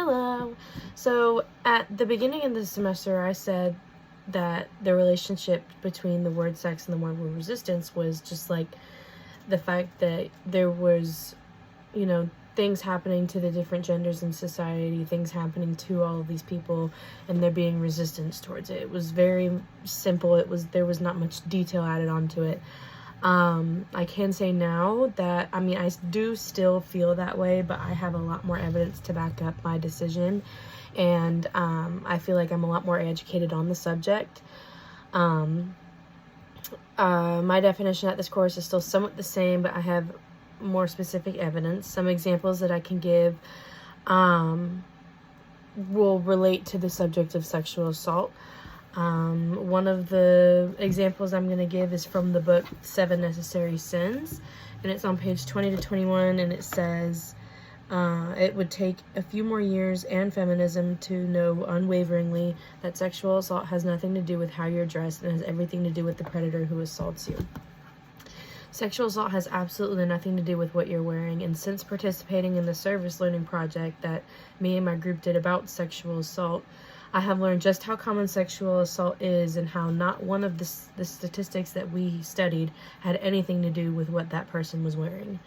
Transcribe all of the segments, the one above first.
Hello. So at the beginning of the semester, I said that the relationship between the word sex and the word resistance was just like the fact that there was, things happening to the different genders in society, things happening to all of these people, and there being resistance towards it. It was very simple. There was not much detail added onto it. I can say now that, I do still feel that way, but I have a lot more evidence to back up my decision, and I feel like I'm a lot more educated on the subject. My definition at this course is still somewhat the same, but I have more specific evidence. Some examples that I can give will relate to the subject of sexual assault. One of the examples I'm going to give is from the book 7 Necessary Sins, and it's on page 20 to 21, and it says, it would take a few more years and feminism to know unwaveringly that sexual assault has nothing to do with how you're dressed and has everything to do with the predator who assaults you. Sexual assault has absolutely nothing to do with what you're wearing, and since participating in the service learning project that me and my group did about sexual assault, I have learned just how common sexual assault is and how not one of the statistics that we studied had anything to do with what that person was wearing.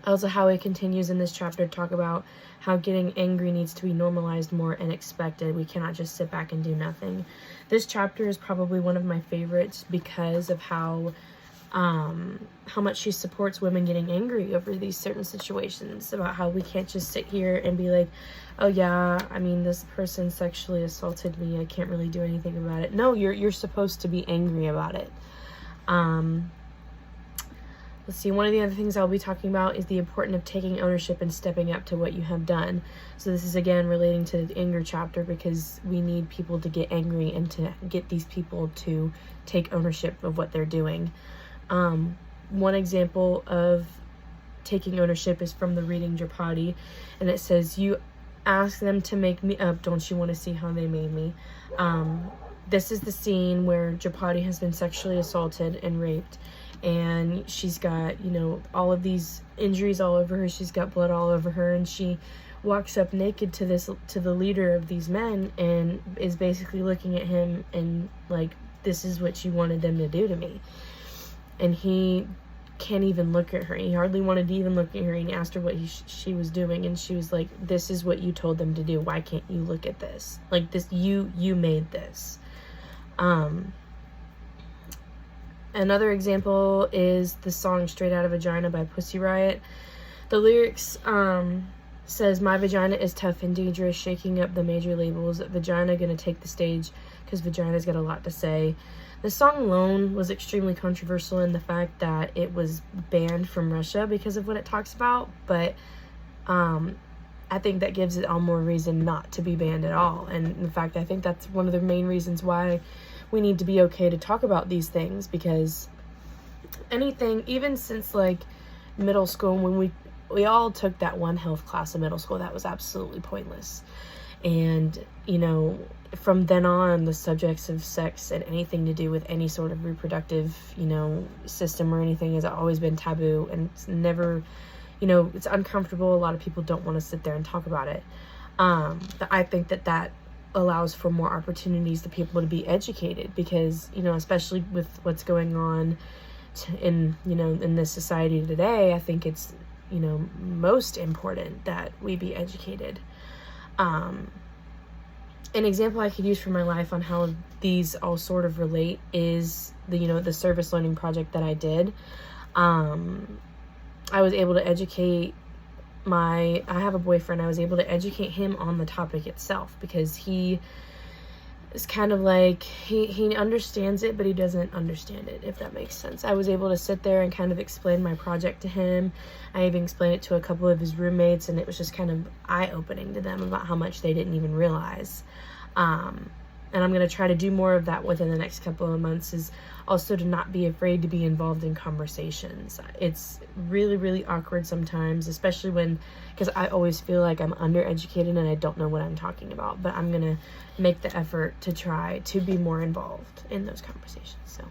Also, how it continues in this chapter to talk about how getting angry needs to be normalized more and expected. We cannot just sit back and do nothing. This chapter is probably one of my favorites because of how much she supports women getting angry over these certain situations, about how we can't just sit here and be like, oh yeah, this person sexually assaulted me, I can't really do anything about it. No, you're supposed to be angry about it. Let's see, one of the other things I'll be talking about is the importance of taking ownership and stepping up to what you have done. So this is again relating to the anger chapter, because we need people to get angry and to get these people to take ownership of what they're doing. One example of taking ownership is from the reading Draupadi, and it says, you ask them to make me up, don't you want to see how they made me? This is the scene where Draupadi has been sexually assaulted and raped, and she's got, all of these injuries all over her, she's got blood all over her, and she walks up naked to the leader of these men and is basically looking at him and like, this is what you wanted them to do to me. And he can't even look at her. He hardly wanted to even look at her. And he asked her what she was doing, and she was like, this is what you told them to do. Why can't you look at this? Like, this, you made this. Another example is the song Straight Outta Vagina by Pussy Riot. The lyrics says, my vagina is tough and dangerous, shaking up the major labels. Vagina gonna take the stage, because vagina's got a lot to say. The song alone was extremely controversial in the fact that it was banned from Russia because of what it talks about, but I think that gives it all more reason not to be banned at all. And in fact, I think that's one of the main reasons why we need to be okay to talk about these things, because anything, even since like middle school, when we all took that one health class in middle school that was absolutely pointless. And, from then on, the subjects of sex and anything to do with any sort of reproductive, system or anything has always been taboo, and it's never, it's uncomfortable. A lot of people don't want to sit there and talk about it. But I think that allows for more opportunities to people to be educated, because, especially with what's going on in this society today, I think it's, most important that we be educated. An example I could use from my life on how these all sort of relate is the service learning project that I did. I was able to educate I have a boyfriend. I was able to educate him on the topic itself, because he is kind of like, he understands it, but he doesn't understand it, if that makes sense. I was able to sit there and kind of explain my project to him. I even explained it to a couple of his roommates, and it was just kind of eye-opening to them about how much they didn't even realize. And I'm going to try to do more of that within the next couple of months, is also to not be afraid to be involved in conversations. It's really, really awkward sometimes, especially because I always feel like I'm undereducated and I don't know what I'm talking about, but I'm going to make the effort to try to be more involved in those conversations. So